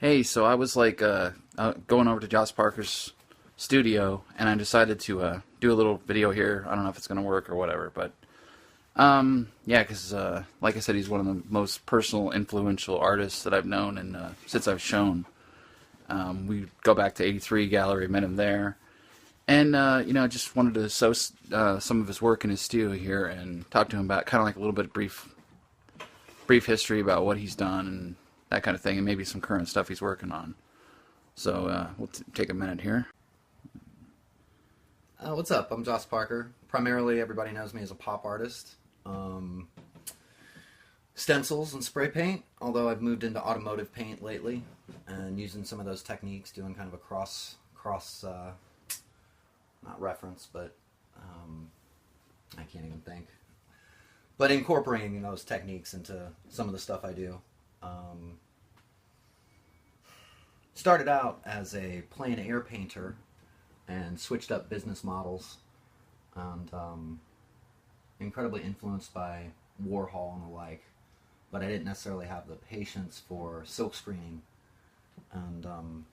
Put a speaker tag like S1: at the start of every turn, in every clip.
S1: Hey, so I was like going over to Joss Parker's studio, and I decided to do a little video here. I don't know if it's gonna work or whatever, but yeah, because like I said, he's one of the most personal, influential artists that I've known, and since I've shown, we go back to '83 Gallery, met him there, and just wanted to sow some of his work in his studio here and talk to him about kind of like a little bit of brief history about what he's done and that kind of thing, and maybe some current stuff he's working on. So we'll take a minute here.
S2: What's up? I'm Joss Parker. Primarily, everybody knows me as a pop artist. Stencils and spray paint, although I've moved into automotive paint lately and using some of those techniques, doing kind of a cross not reference, but I can't even think. But incorporating those techniques into some of the stuff I do. Started out as a plein air painter and switched up business models, and incredibly influenced by Warhol and the like, but I didn't necessarily have the patience for silk screening and kind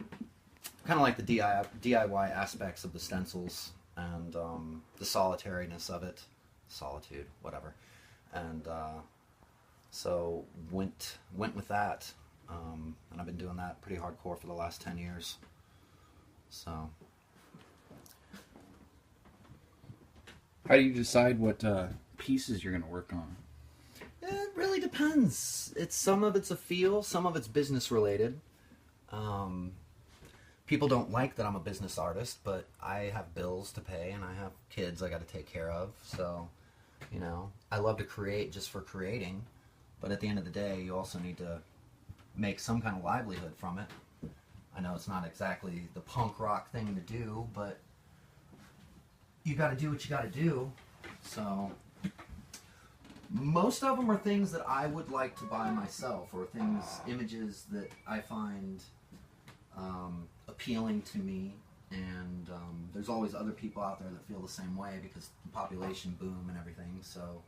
S2: of like the DIY aspects of the stencils and the solitariness of it, solitude, whatever, and so went with that, and I've been doing that pretty hardcore for the last 10 years. So,
S1: How do you decide what pieces you're going to work on?
S2: it really depends. Some of it's a feel, some of it's business related. People don't like that I'm a business artist, but I have bills to pay and I have kids I got to take care of. So, I love to create just for creating. But at the end of the day, you also need to make some kind of livelihood from it. I know it's not exactly the punk rock thing to do, but you got to do what you got to do. So most of them are things that I would like to buy myself, or images that I find appealing to me. And there's always other people out there that feel the same way because the population boom and everything. So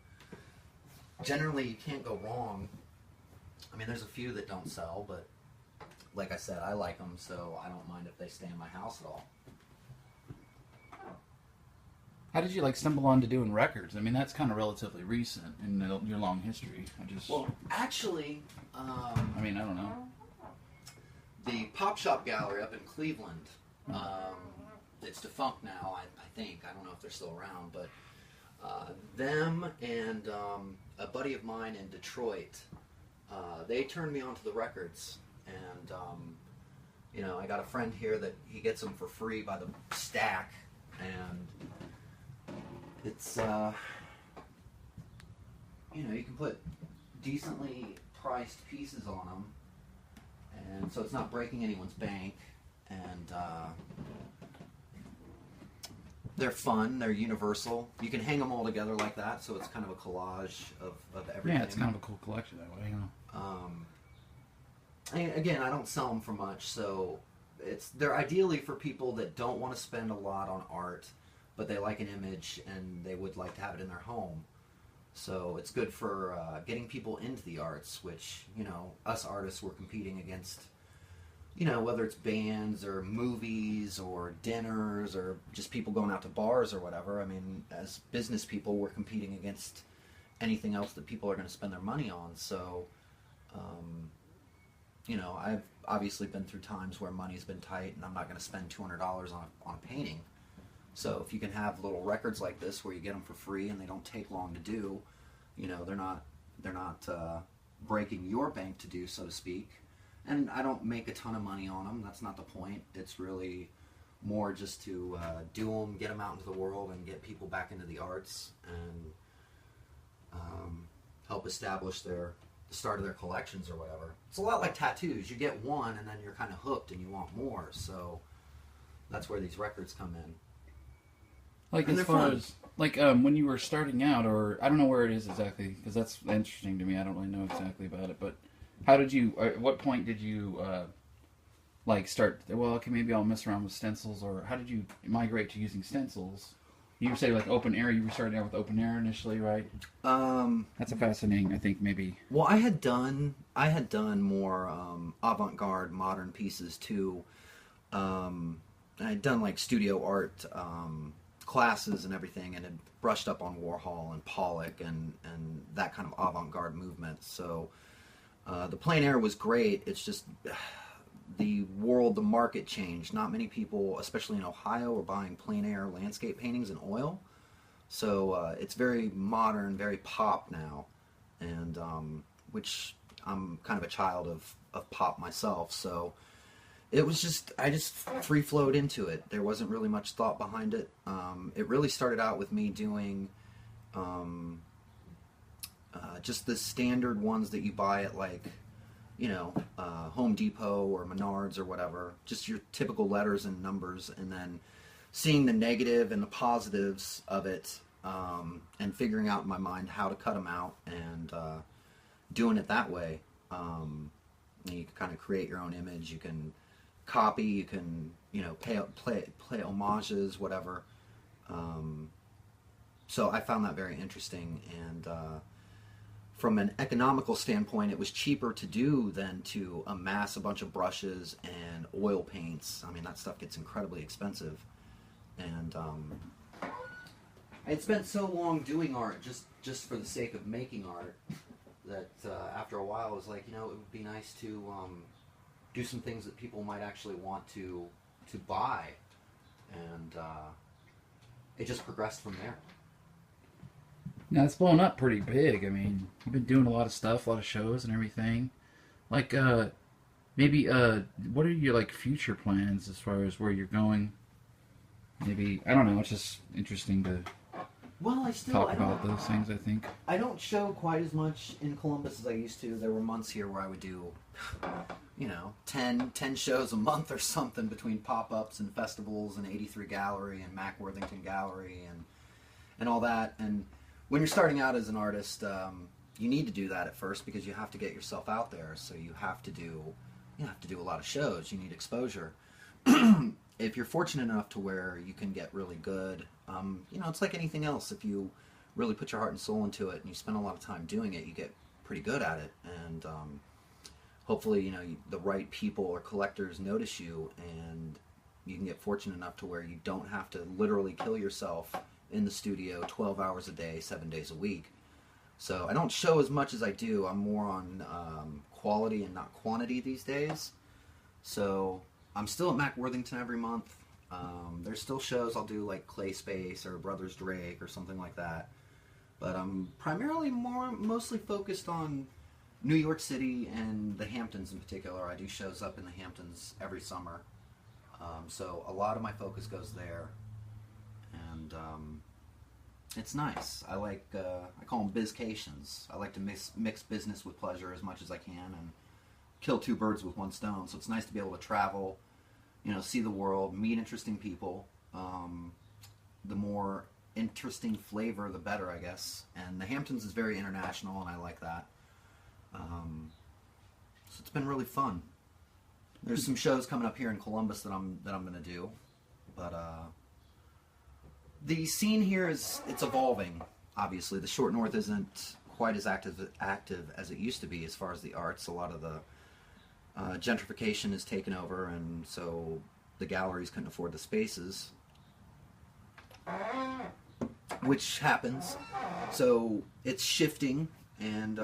S2: generally, you can't go wrong. I mean, there's a few that don't sell, but like I said, I like them, so I don't mind if they stay in my house at all.
S1: How did you stumble on to doing records? I mean, that's kind of relatively recent in your long history.
S2: Well, actually,
S1: I mean, I don't know.
S2: the Pop Shop Gallery up in Cleveland, it's defunct now, I think. I don't know if they're still around, but them and a buddy of mine in Detroit, they turned me on to the records, and I got a friend here that he gets them for free by the stack, and it's you can put decently priced pieces on them, and so it's not breaking anyone's bank, and they're fun, they're universal. You can hang them all together like that, so it's kind of a collage of everything.
S1: Yeah, it's kind of a cool collection that way.
S2: And again, I don't sell them for much, so they're ideally for people that don't want to spend a lot on art, but they like an image and they would like to have it in their home. So it's good for getting people into the arts, which, us artists, we're competing against, whether it's bands or movies or dinners or just people going out to bars or whatever. I mean, as business people, we're competing against anything else that people are going to spend their money on. So, I've obviously been through times where money's been tight and I'm not going to spend $200 on a painting. So if you can have little records like this where you get them for free and they don't take long to do, they're not breaking your bank to do, so to speak. And I don't make a ton of money on them. That's not the point. It's really more just to do them, get them out into the world, and get people back into the arts and help establish the start of their collections or whatever. It's a lot like tattoos. You get one and then you're kind of hooked and you want more. So that's where these records come in.
S1: As far as when you were starting out, or I don't know where it is exactly, because that's interesting to me. I don't really know exactly about it, but how did you? At what point did you start? Well, okay, maybe I'll mess around with stencils, or how did you migrate to using stencils? You say like open air. You were starting out with open air initially, right? That's a fascinating. I think maybe.
S2: Well, I had done more avant-garde modern pieces too. I had done like studio art classes and everything, and had brushed up on Warhol and Pollock and that kind of avant-garde movement. So the plein air was great. It's just the market changed. Not many people, especially in Ohio, are buying plein air landscape paintings in oil. So it's very modern, very pop now, and which I'm kind of a child of pop myself. So it was just, I just free flowed into it. There wasn't really much thought behind it. It really started out with me doing just the standard ones that you buy at like, Home Depot or Menards or whatever, just your typical letters and numbers, and then seeing the negative and the positives of it, and figuring out in my mind how to cut them out, and doing it that way. You can kind of create your own image. You can copy. You can play homages, whatever. So I found that very interesting, and from an economical standpoint, it was cheaper to do than to amass a bunch of brushes and oil paints. I mean, that stuff gets incredibly expensive. And I had spent so long doing art just for the sake of making art that after a while I was like, it would be nice to do some things that people might actually want to buy. And it just progressed from there.
S1: Now it's blown up pretty big. I mean, you've been doing a lot of stuff, a lot of shows and everything. Like, maybe, what are your, like, future plans as far as where you're going? Maybe, I don't know, it's just interesting to talk about those things, I think.
S2: I don't show quite as much in Columbus as I used to. There were months here where I would do, 10 shows a month or something between pop-ups and festivals and 83 Gallery and Mac Worthington Gallery and all that. And when you're starting out as an artist, you need to do that at first because you have to get yourself out there. So you have to do a lot of shows. You need exposure. If you're fortunate enough to where you can get really good, it's like anything else. If you really put your heart and soul into it and you spend a lot of time doing it, you get pretty good at it. And hopefully, the right people or collectors notice you, and you can get fortunate enough to where you don't have to literally kill yourself in the studio 12 hours a day, 7 days a week. So I don't show as much as I do. I'm more on quality and not quantity these days. So I'm still at Mac Worthington every month. There's still shows I'll do like Clay Space or Brothers Drake or something like that. But I'm primarily mostly focused on New York City and the Hamptons in particular. I do shows up in the Hamptons every summer. So a lot of my focus goes there. And it's nice. I call them bizcations. I like to mix business with pleasure as much as I can and kill two birds with one stone. So it's nice to be able to travel, see the world, meet interesting people. The more interesting flavor, the better, I guess. And the Hamptons is very international, and I like that. So it's been really fun. There's some shows coming up here in Columbus that I'm going to do, but the scene here it's evolving. Obviously, the Short North isn't quite as active as it used to be as far as the arts. A lot of the gentrification has taken over, and so the galleries couldn't afford the spaces, which happens. So it's shifting, and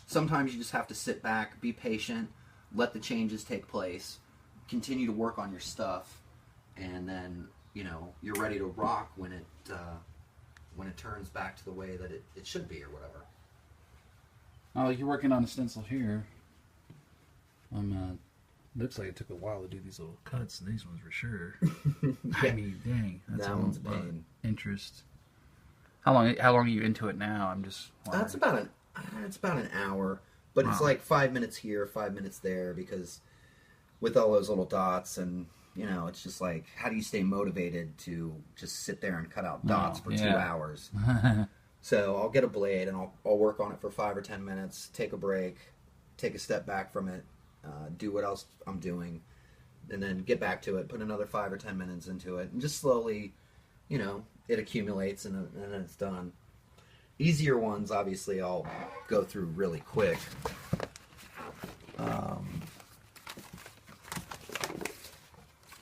S2: sometimes you just have to sit back, be patient, let the changes take place, continue to work on your stuff, and then you're ready to rock when it turns back to the way that it should be or whatever.
S1: Oh, you're working on a stencil here. Looks like it took a while to do these little cuts, and these ones for sure. I mean, dang, that's
S2: that one's a pain.
S1: Interest. How long are you into it now? I'm just wondering.
S2: It's about an hour, but it's like 5 minutes here, 5 minutes there, because with all those little dots and it's just like, how do you stay motivated to just sit there and cut out dots for 2 hours? So I'll get a blade and I'll work on it for 5 or 10 minutes, take a break, take a step back from it, do what else I'm doing, and then get back to it, put another 5 or 10 minutes into it, and just slowly, it accumulates and then it's done. Easier ones, obviously, I'll go through really quick.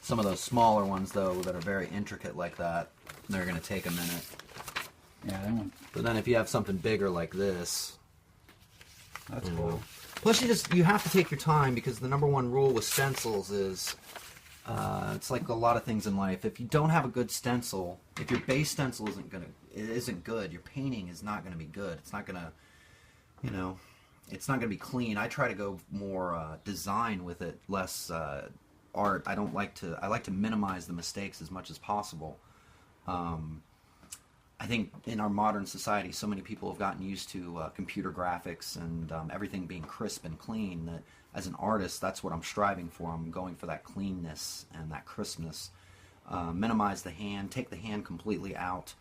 S2: Some of those smaller ones, though, that are very intricate like that, they're going to take a minute.
S1: Yeah, that one.
S2: But then if you have something bigger like this,
S1: That's cool.
S2: Plus, you have to take your time, because the number one rule with stencils is, it's like a lot of things in life. If you don't have a good stencil, if your base stencil isn't good, your painting is not going to be good. It's not going to, it's not going to be clean. I try to go more design with it, less art. I like to minimize the mistakes as much as possible. I think in our modern society, so many people have gotten used to computer graphics and everything being crisp and clean, that as an artist, that's what I'm striving for. I'm going for that cleanness and that crispness. Minimize the hand, take the hand completely out.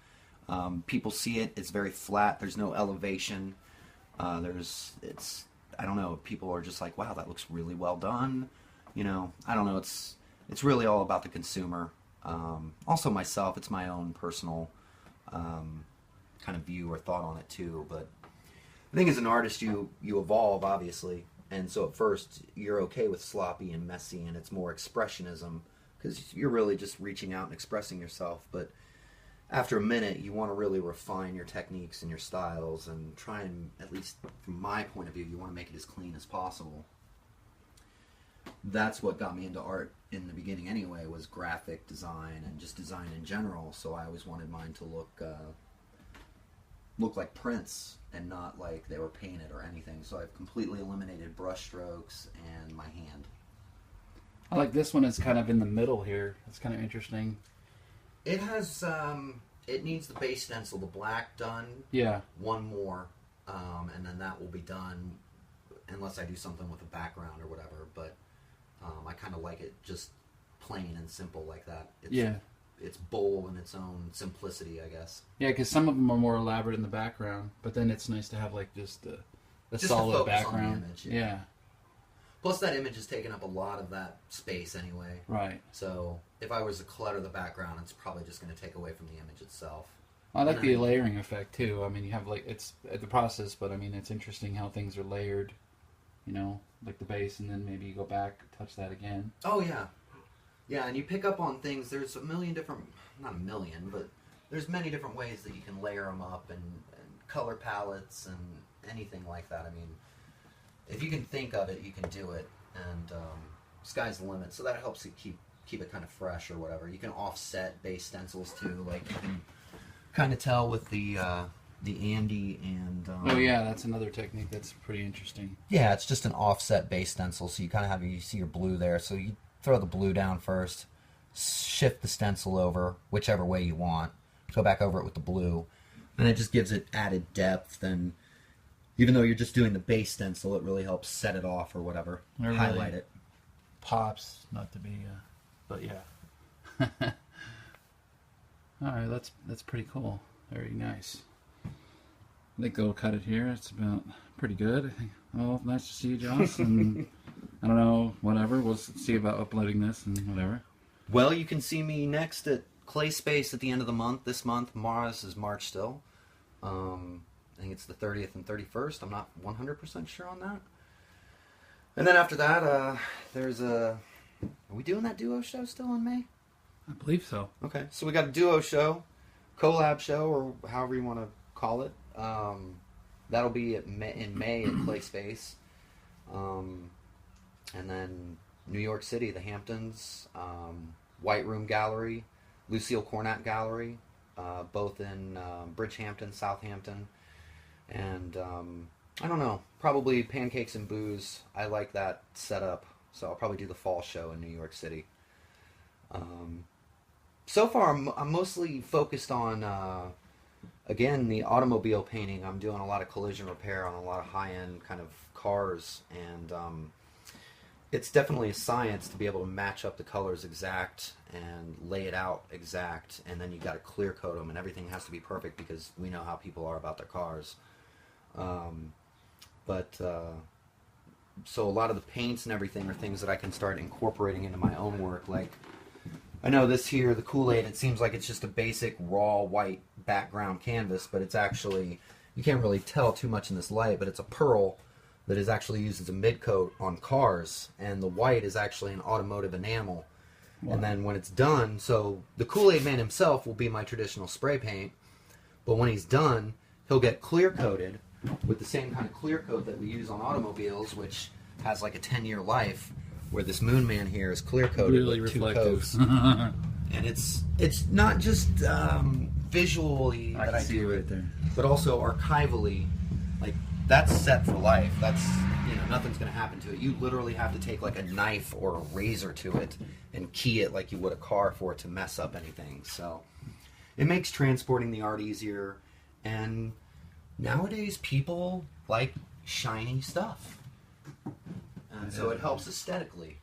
S2: People see it, it's very flat, there's no elevation. I don't know, people are just like, wow, that looks really well done. I don't know, it's really all about the consumer. Also myself, it's my own personal kind of view or thought on it too. But I think as an artist, you evolve, obviously, and so at first you're okay with sloppy and messy, and it's more expressionism because you're really just reaching out and expressing yourself. But after a minute, you want to really refine your techniques and your styles and try and, at least from my point of view, you want to make it as clean as possible. That's what got me into art in the beginning anyway, was graphic design and just design in general. So I always wanted mine to look like prints and not like they were painted or anything. So I've completely eliminated brush strokes and my hand.
S1: I like this one. It's kind of in the middle here. It's kind of interesting.
S2: It has, it needs the base stencil, the black, done.
S1: Yeah.
S2: One more, and then that will be done, unless I do something with the background or whatever. But I kind of like it just plain and simple like that. It's bold in its own simplicity, I guess.
S1: Yeah, because some of them are more elaborate in the background, but then it's nice to have like just a solid background.
S2: On the image,
S1: yeah.
S2: Plus, that image is taking up a lot of that space anyway.
S1: Right.
S2: So if I was to clutter the background, it's probably just going to take away from the image itself.
S1: I like the layering effect too. I mean, you have like, it's the process, but I mean, it's interesting how things are layered. Like the base, and then maybe you go back, touch that again.
S2: Oh yeah, yeah, and you pick up on things. There's a million different, not a million, but there's many different ways that you can layer them up, and color palettes and anything like that. I mean, if you can think of it, you can do it, and sky's the limit. So that helps you keep it kind of fresh or whatever. You can offset base stencils too, like you can kind of tell with the Andy and
S1: oh yeah, that's another technique that's pretty interesting.
S2: Yeah, it's just an offset base stencil, so you kind of you see your blue there, so you throw the blue down first, shift the stencil over whichever way you want, go back over it with the blue, and it just gives it added depth. And even though you're just doing the base stencil, it really helps set it off or whatever,
S1: really
S2: highlight it.
S1: Pops, not to be, but yeah. All right, that's pretty cool. Very nice. I think they'll cut it here. It's about pretty good. I think. Well, nice to see you, Joss. And I don't know, whatever. We'll see about uploading this and whatever.
S2: Well, you can see me next at Clay Space at the end of the month. This month, This is March still. I think it's the 30th and 31st. I'm not 100% sure on that. And then after that, there's a... Are we doing that duo show still in May?
S1: I believe so.
S2: Okay, so we got a duo show, collab show, or however you want to call it. That'll be in May at Clay Space. And then New York City, the Hamptons, White Room Gallery, Lucille Cornett Gallery, both in Bridgehampton, Southampton. And I don't know, probably Pancakes and Booze. I like that setup, so I'll probably do the fall show in New York City. So far, I'm mostly focused on... Again, the automobile painting. I'm doing a lot of collision repair on a lot of high-end kind of cars, and it's definitely a science to be able to match up the colors exact and lay it out exact, and then you got to clear coat them, and everything has to be perfect because we know how people are about their cars. So a lot of the paints and everything are things that I can start incorporating into my own work, like I know this here, the Kool-Aid, it seems like it's just a basic raw white background canvas, but it's actually, you can't really tell too much in this light, but it's a pearl that is actually used as a mid-coat on cars, and the white is actually an automotive enamel. Wow. And then when it's done, so the Kool-Aid Man himself will be my traditional spray paint, but when he's done, he'll get clear-coated with the same kind of clear coat that we use on automobiles, which has like a 10-year life, where this Moon Man here is clear-coated
S1: really
S2: with
S1: reflective.
S2: 2 coats. And it's not just visually that I do
S1: right there,
S2: but also archivally. Like, that's set for life. That's, you know, nothing's going to happen to it. You literally have to take like a knife or a razor to it and key it like you would a car for it to mess up anything. So it makes transporting the art easier. And nowadays people like shiny stuff. And so it helps aesthetically.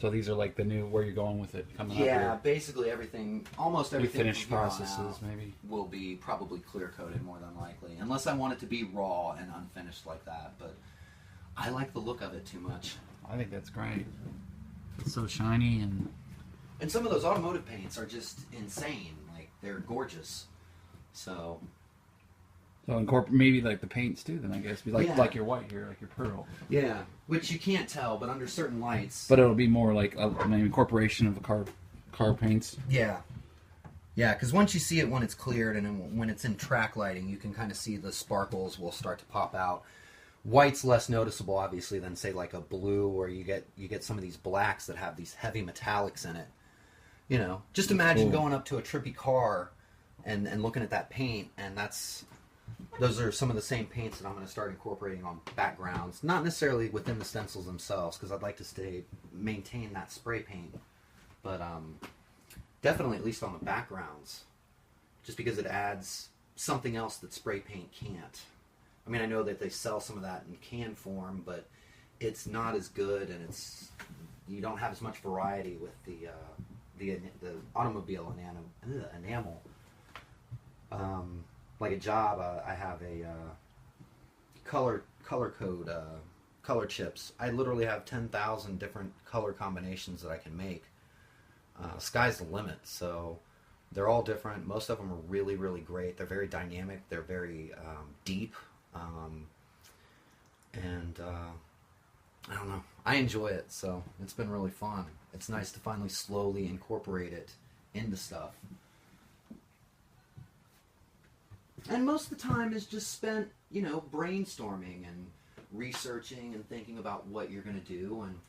S1: So these are like the new, where you're going with it coming up.
S2: Yeah, basically everything, almost everything
S1: finished
S2: from here on
S1: processes
S2: out
S1: maybe
S2: will be probably clear coated more than likely, unless I want it to be raw and unfinished like that. But I like the look of it too much.
S1: I think that's great. It's so shiny,
S2: And some of those automotive paints are just insane. Like, they're gorgeous. So
S1: incorporate maybe like the paints too. Then I guess be like
S2: Yeah.
S1: like your white here, like your pearl.
S2: yeah, which you can't tell, but under certain lights.
S1: But it'll be more like a incorporation of the car paints.
S2: Yeah. Yeah, because once you see it when it's cleared and when it's in track lighting, you can kind of see the sparkles will start to pop out. White's less noticeable, obviously, than say like a blue, or you get some of these blacks that have these heavy metallics in it. You know, just imagine
S1: Cool.
S2: going up to a trippy car and looking at that paint, and those are some of the same paints that I'm going to start incorporating on backgrounds. Not necessarily within the stencils themselves, because I'd like to maintain that spray paint, but definitely at least on the backgrounds, just because it adds something else that spray paint can't. I mean, I know that they sell some of that in can form, but it's not as good, and you don't have as much variety with the automobile enamel. Like a job, I have a color code color chips. I literally have 10,000 different color combinations that I can make. Sky's the limit. So they're all different. Most of them are really, really great. They're very dynamic. They're very deep. And I don't know. I enjoy it. So it's been really fun. It's nice to finally slowly incorporate it into stuff. And most of the time is just spent, you know, brainstorming and researching and thinking about what you're going to do, and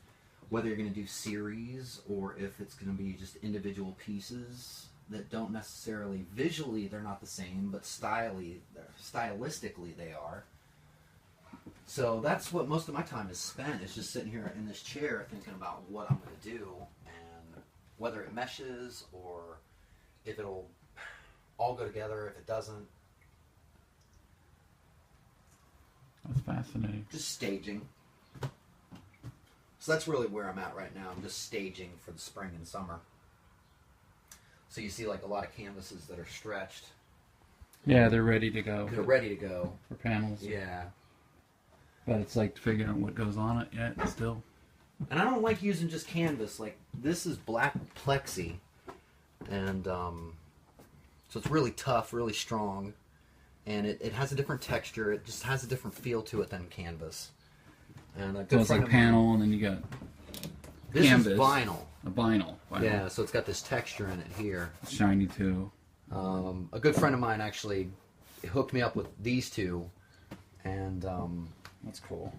S2: whether you're going to do series or if it's going to be just individual pieces that don't necessarily, visually they're not the same, but stylistically they are. So that's what most of my time is spent, is just sitting here in this chair thinking about what I'm going to do, and whether it meshes or if it'll all go together, if it doesn't.
S1: That's fascinating.
S2: Just staging. So that's really where I'm at right now. I'm just staging for the spring and summer. So you see like a lot of canvases that are stretched.
S1: Yeah, they're ready to go.
S2: They're ready to go.
S1: For panels.
S2: Yeah.
S1: But it's like figuring out what goes on it yet still.
S2: And I don't like using just canvas. Like, this is black plexi. And so it's really tough, really strong. And it has a different texture. It just has a different feel to it than canvas. And a good
S1: So it's
S2: friend
S1: like
S2: of mine-
S1: panel, and then you got
S2: This
S1: canvas.
S2: is vinyl.
S1: A vinyl.
S2: Yeah, so it's got this texture in it here.
S1: It's shiny too.
S2: A good friend of mine actually hooked me up with these two, and
S1: That's cool.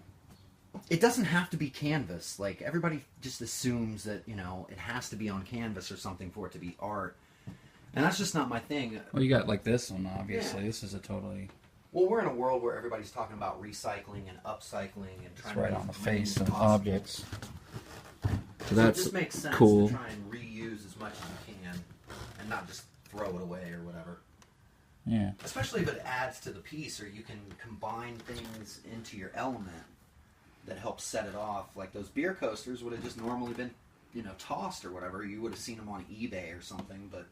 S2: it doesn't have to be canvas. Like, everybody just assumes that, you know, it has to be on canvas or something for it to be art. And that's just not my thing.
S1: Well, you got like this one, obviously.
S2: Yeah.
S1: This is a totally...
S2: Well, we're in a world where everybody's talking about recycling and upcycling and trying
S1: It's right
S2: to
S1: on the
S2: make as many
S1: face
S2: as
S1: of
S2: possible.
S1: objects. So
S2: So
S1: that's
S2: it just makes sense
S1: cool.
S2: to try and reuse as much as you can and not just throw it away or whatever.
S1: Yeah.
S2: Especially if it adds to the piece, or you can combine things into your element that helps set it off. Like those beer coasters would have just normally been, you know, tossed or whatever. You would have seen them on eBay or something, but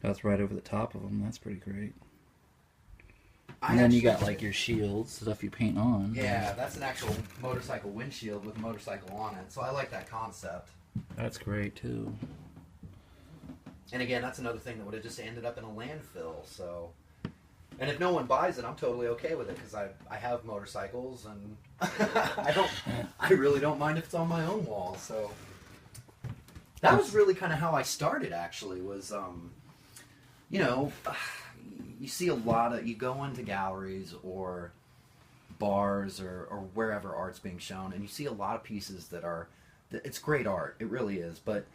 S1: That's right over the top of them. That's pretty great. And then you got like your shields, stuff you paint on.
S2: Yeah, that's an actual motorcycle windshield with a motorcycle on it. So I like that concept.
S1: That's great too.
S2: And again, that's another thing that would have just ended up in a landfill. So, and if no one buys it, I'm totally okay with it because I have motorcycles and I really don't mind if it's on my own wall. So that was really kind of how I started. Actually, was you know, you see a lot of, you go into galleries or bars or wherever art's being shown, and you see a lot of pieces that are, it's great art, it really is, but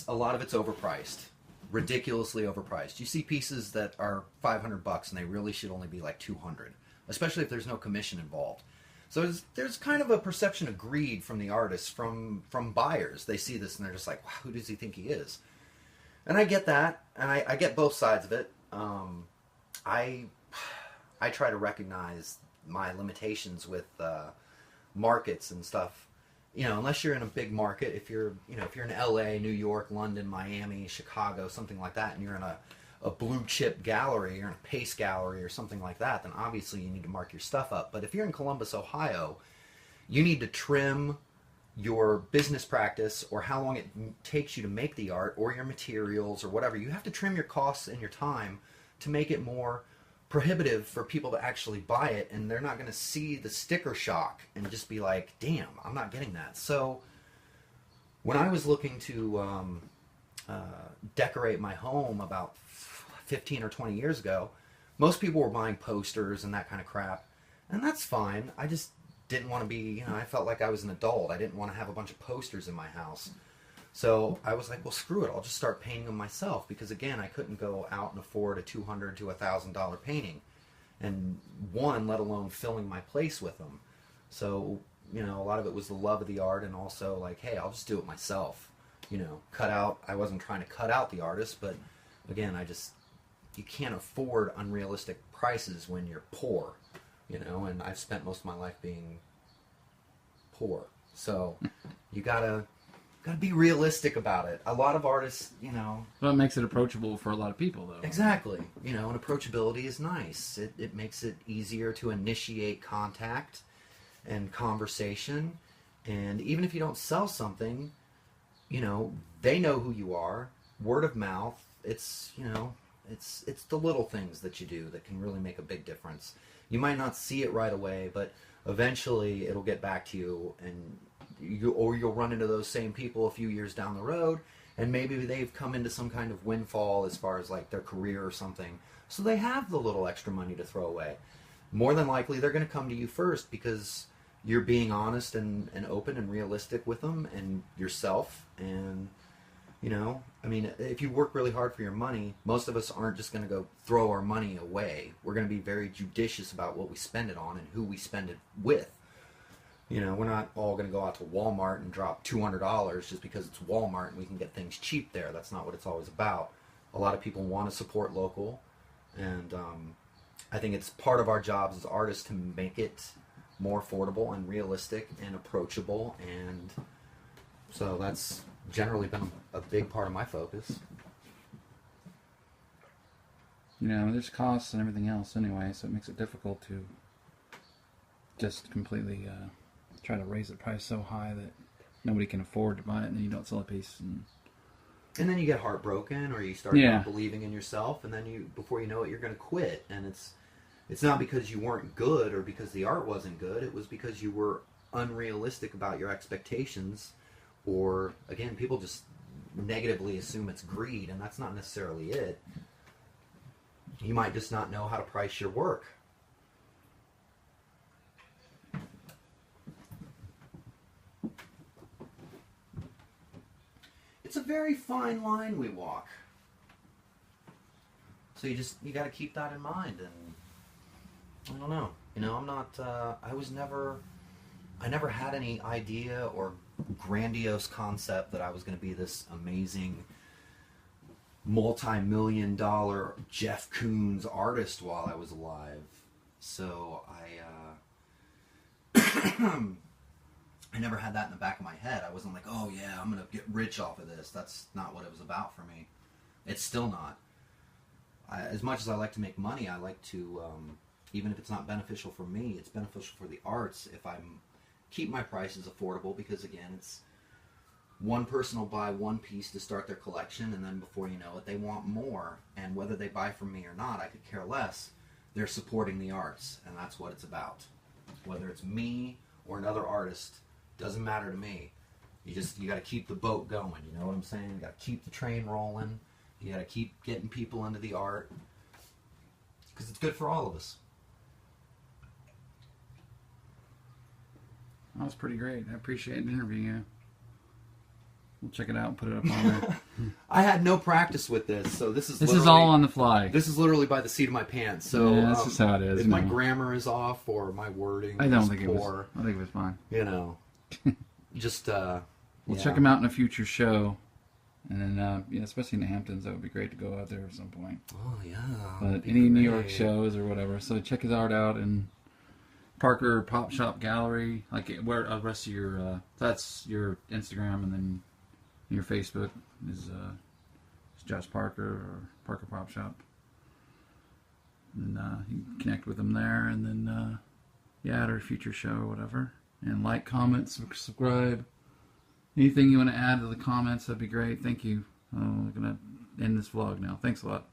S2: a lot of it's overpriced, ridiculously overpriced. You see pieces that are $500 and they really should only be like $200, especially if there's no commission involved. So there's kind of a perception of greed from the artists, from buyers. They see this and they're just like, wow, who does he think he is? And I get that, and I get both sides of it. I try to recognize my limitations with markets and stuff. You know, unless you're in a big market, if you're in LA, New York, London, Miami, Chicago, something like that, and you're in a blue chip gallery or in a Pace gallery or something like that, then obviously you need to mark your stuff up. But if you're in Columbus, Ohio, you need to trim your business practice or how long it takes you to make the art or your materials or whatever. You have to trim your costs and your time to make it more prohibitive for people to actually buy it, and they're not going to see the sticker shock and just be like, damn, I'm not getting that. So when I was looking to decorate my home about 15 or 20 years ago, most people were buying posters and that kind of crap, and that's fine. I just didn't want to be, I felt like I was an adult. I didn't want to have a bunch of posters in my house. So I was like, well, screw it. I'll just start painting them myself, because again, I couldn't go out and afford a $200 to $1,000 painting, and let alone filling my place with them. So, a lot of it was the love of the art, and also like, hey, I'll just do it myself. I wasn't trying to cut out the artist, but again, you can't afford unrealistic prices when you're poor, and I've spent most of my life being poor. So you gotta be realistic about it. A lot of artists,
S1: Well, it makes it approachable for a lot of people, though.
S2: Exactly. And approachability is nice. It makes it easier to initiate contact and conversation. And even if you don't sell something, they know who you are. Word of mouth. It's the little things that you do that can really make a big difference. You might not see it right away, but eventually it'll get back to you, and you'll run into those same people a few years down the road, and maybe they've come into some kind of windfall as far as like their career or something, so they have the little extra money to throw away. More than likely they're going to come to you first because you're being honest and open and realistic with them and yourself. And if you work really hard for your money, most of us aren't just going to go throw our money away. We're going to be very judicious about what we spend it on and who we spend it with. We're not all going to go out to Walmart and drop $200 just because it's Walmart and we can get things cheap there. That's not what it's always about. A lot of people want to support local, and I think it's part of our jobs as artists to make it more affordable and realistic and approachable, and so that's generally been a big part of my focus.
S1: There's costs and everything else anyway, so it makes it difficult to just completely try to raise the price so high that nobody can afford to buy it, and then you don't sell a piece.
S2: And then you get heartbroken, or you start not believing in yourself, and then before you know it, you're going to quit. And it's not because you weren't good or because the art wasn't good. It was because you were unrealistic about your expectations, or again, people just negatively assume it's greed, and that's not necessarily it. You might just not know how to price your work. It's a very fine line we walk. So you got to keep that in mind. And I don't know. I'm not. I never had any idea or grandiose concept that I was going to be this amazing multi-million-dollar Jeff Koons artist while I was alive. So I never had that in the back of my head. I wasn't like, oh yeah, I'm going to get rich off of this. That's not what it was about for me. It's still not. As much as I like to make money, I like to even if it's not beneficial for me, it's beneficial for the arts if I keep my prices affordable, because again, it's one person will buy one piece to start their collection, and then before you know it, they want more, and whether they buy from me or not, I could care less. They're supporting the arts, and that's what it's about. Whether it's me or another artist, doesn't matter to me. You got to keep the boat going, you know what I'm saying? You got to keep the train rolling. You got to keep getting people into the art, because it's good for all of us.
S1: That was pretty great. I appreciate interviewing you. We'll check it out and put it up on there.
S2: I had no practice with this, so this is
S1: all on the fly.
S2: This is literally by the seat of my pants. So
S1: yeah, that's just how it is.
S2: If my grammar is off or my wording
S1: I don't
S2: is
S1: think
S2: poor,
S1: I think it was fine.
S2: you know, just
S1: We'll check them out in a future show, and then yeah, especially in the Hamptons, that would be great to go out there at some point.
S2: Oh yeah.
S1: But any New York shows or whatever, so check his art out in Parker Pop Shop Gallery. Like where the rest of your that's your Instagram, and then your Facebook is Josh Parker or Parker Pop Shop. And you can connect with them there, and then yeah, at our future show or whatever. And like, comment, subscribe. Anything you want to add to the comments, that'd be great. Thank you. We're going to end this vlog now. Thanks a lot.